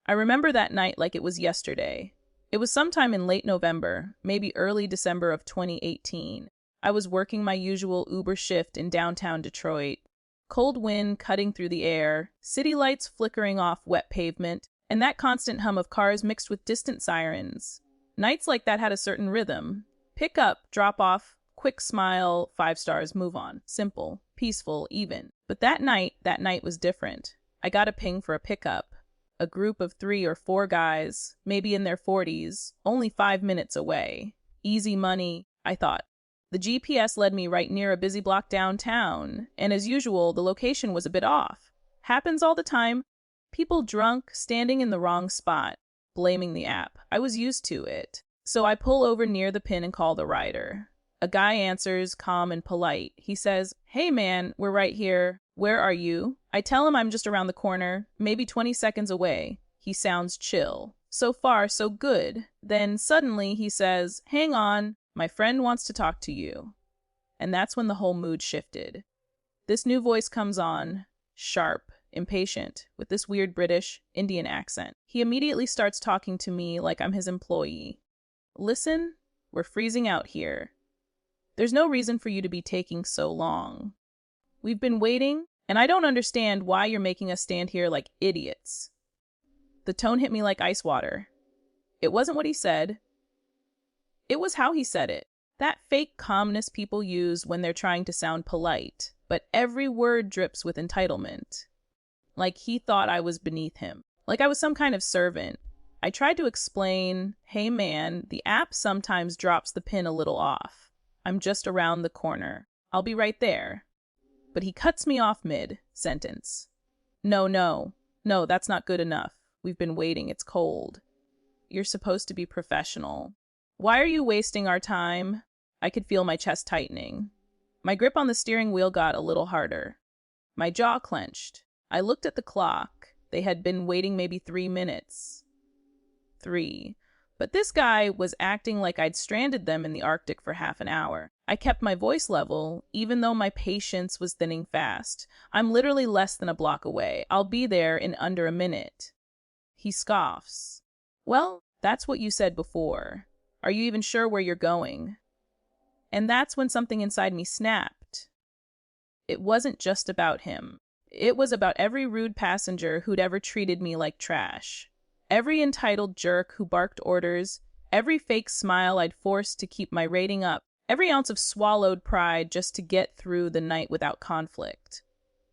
I remember that night like it was yesterday. It was sometime in late November, maybe early December of 2018. I was working my usual Uber shift in downtown Detroit. Cold wind cutting through the air, city lights flickering off wet pavement, and that constant hum of cars mixed with distant sirens. Nights like that had a certain rhythm. Pick up, drop off, quick smile, 5 stars, move on. Simple, peaceful, even. But that night was different. I got a ping for a pickup. A group of 3 or 4 guys, maybe in their 40s, only 5 minutes away. Easy money, I thought. The GPS led me right near a busy block downtown, and as usual, the location was a bit off. Happens all the time. People drunk, standing in the wrong spot, blaming the app. I was used to it. So I pull over near the pin and call the rider. A guy answers, calm and polite. He says, "Hey man, we're right here. Where are you?" I tell him I'm just around the corner, maybe 20 seconds away. He sounds chill. So far, so good. Then suddenly he says, "Hang on, my friend wants to talk to you." And that's when the whole mood shifted. This new voice comes on, sharp, impatient, with this weird British, Indian accent. He immediately starts talking to me like I'm his employee. "Listen, we're freezing out here. There's no reason for you to be taking so long. We've been waiting, and I don't understand why you're making us stand here like idiots." The tone hit me like ice water. It wasn't what he said. It was how he said it. That fake calmness people use when they're trying to sound polite, but every word drips with entitlement. Like he thought I was beneath him. Like I was some kind of servant. I tried to explain, "Hey man, the app sometimes drops the pin a little off. I'm just around the corner. I'll be right there." But he cuts me off mid-sentence. No, that's not good enough. We've been waiting, it's cold. You're supposed to be professional. Why are you wasting our time? I could feel my chest tightening. My grip on the steering wheel got a little harder. My jaw clenched. I looked at the clock. They had been waiting maybe 3 minutes. 3. But this guy was acting like I'd stranded them in the Arctic for half an hour. I kept my voice level, even though my patience was thinning fast. "I'm literally less than a block away. I'll be there in under a minute." He scoffs. "Well, that's what you said before. Are you even sure where you're going?" And that's when something inside me snapped. It wasn't just about him. It was about every rude passenger who'd ever treated me like trash. Every entitled jerk who barked orders, every fake smile I'd forced to keep my rating up, every ounce of swallowed pride just to get through the night without conflict.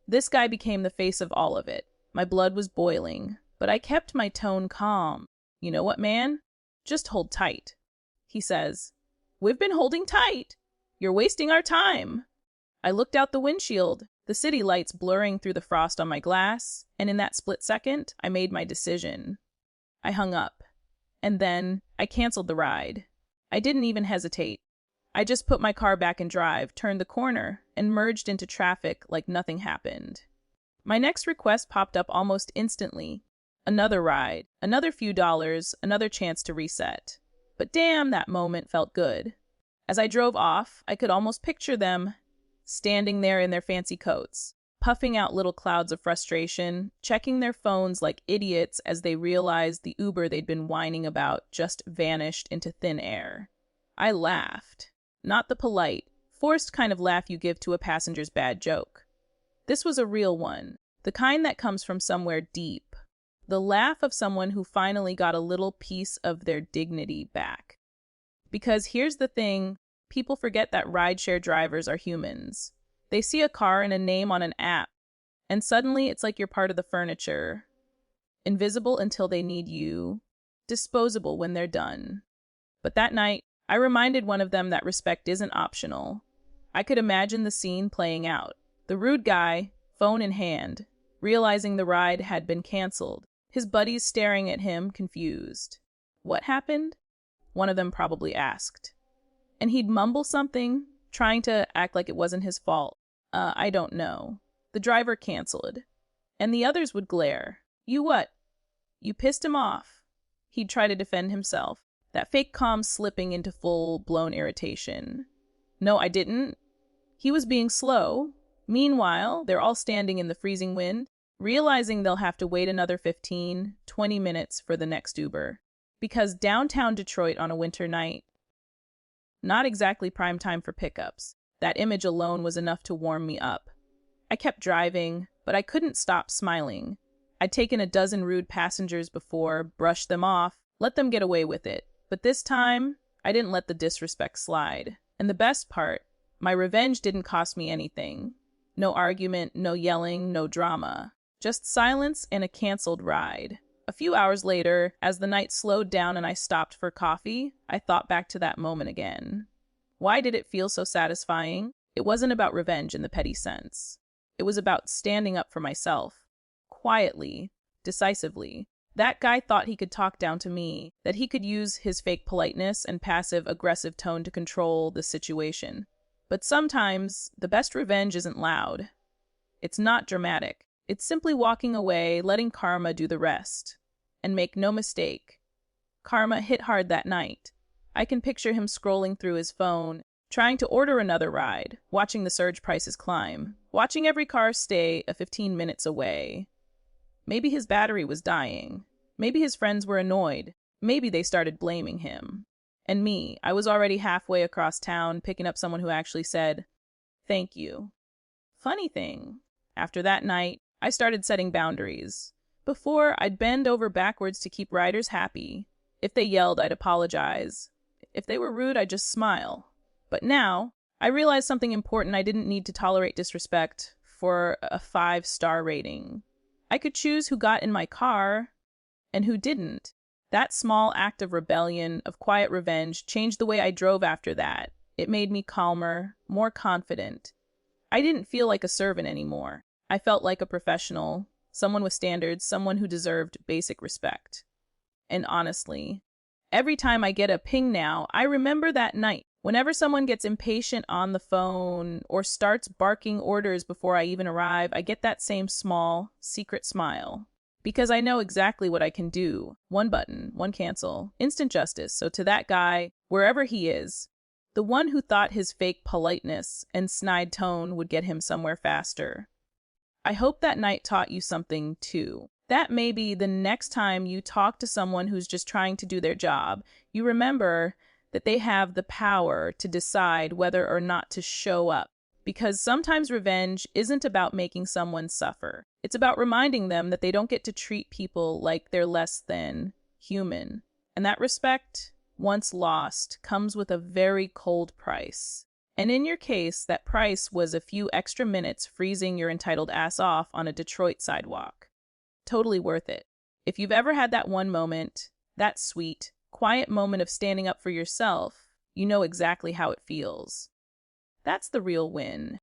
This guy became the face of all of it. My blood was boiling, but I kept my tone calm. "You know what, man? Just hold tight." He says, "We've been holding tight. You're wasting our time." I looked out the windshield, the city lights blurring through the frost on my glass, and in that split second, I made my decision. I hung up, and then I canceled the ride. I didn't even hesitate. I just put my car back in drive, turned the corner, and merged into traffic like nothing happened. My next request popped up almost instantly. Another ride, another few dollars, another chance to reset. But damn, that moment felt good. As I drove off, I could almost picture them standing there in their fancy coats, puffing out little clouds of frustration, checking their phones like idiots as they realized the Uber they'd been whining about just vanished into thin air. I laughed. Not the polite, forced kind of laugh you give to a passenger's bad joke. This was a real one, the kind that comes from somewhere deep. The laugh of someone who finally got a little piece of their dignity back. Because here's the thing, people forget that rideshare drivers are humans. They see a car and a name on an app, and suddenly it's like you're part of the furniture. Invisible until they need you, disposable when they're done. But that night, I reminded one of them that respect isn't optional. I could imagine the scene playing out. The rude guy, phone in hand, realizing the ride had been canceled. His buddies staring at him, confused. "What happened?" one of them probably asked. And he'd mumble something, trying to act like it wasn't his fault. I don't know. The driver canceled. And the others would glare. "You what? You pissed him off." He'd try to defend himself, that fake calm slipping into full-blown irritation. "No, I didn't. He was being slow." Meanwhile, they're all standing in the freezing wind, realizing they'll have to wait another 15, 20 minutes for the next Uber. Because downtown Detroit on a winter night, not exactly prime time for pickups. That image alone was enough to warm me up. I kept driving, but I couldn't stop smiling. I'd taken a dozen rude passengers before, brushed them off, let them get away with it. But this time, I didn't let the disrespect slide. And the best part, my revenge didn't cost me anything. No argument, no yelling, no drama. Just silence and a canceled ride. A few hours later, as the night slowed down and I stopped for coffee, I thought back to that moment again. Why did it feel so satisfying? It wasn't about revenge in the petty sense. It was about standing up for myself. Quietly, decisively. That guy thought he could talk down to me, that he could use his fake politeness and passive-aggressive tone to control the situation. But sometimes, the best revenge isn't loud. It's not dramatic. It's simply walking away, letting karma do the rest. And make no mistake, karma hit hard that night. I can picture him scrolling through his phone, trying to order another ride, watching the surge prices climb, watching every car stay 15 minutes away. Maybe his battery was dying. Maybe his friends were annoyed. Maybe they started blaming him. And me, I was already halfway across town, picking up someone who actually said, "Thank you." Funny thing, after that night, I started setting boundaries. Before, I'd bend over backwards to keep riders happy. If they yelled, I'd apologize. If they were rude, I'd just smile. But now, I realized something important. I didn't need to tolerate disrespect for a 5-star rating. I could choose who got in my car and who didn't. That small act of rebellion, of quiet revenge, changed the way I drove after that. It made me calmer, more confident. I didn't feel like a servant anymore. I felt like a professional, someone with standards, someone who deserved basic respect. And honestly, every time I get a ping now, I remember that night. Whenever someone gets impatient on the phone or starts barking orders before I even arrive, I get that same small, secret smile. Because I know exactly what I can do. One button, one cancel, instant justice. So to that guy, wherever he is, the one who thought his fake politeness and snide tone would get him somewhere faster, I hope that night taught you something too. That maybe the next time you talk to someone who's just trying to do their job, you remember that they have the power to decide whether or not to show up. Because sometimes revenge isn't about making someone suffer. It's about reminding them that they don't get to treat people like they're less than human. And that respect, once lost, comes with a very cold price. And in your case, that price was a few extra minutes freezing your entitled ass off on a Detroit sidewalk. Totally worth it. If you've ever had that one moment, that sweet, quiet moment of standing up for yourself, you know exactly how it feels. That's the real win.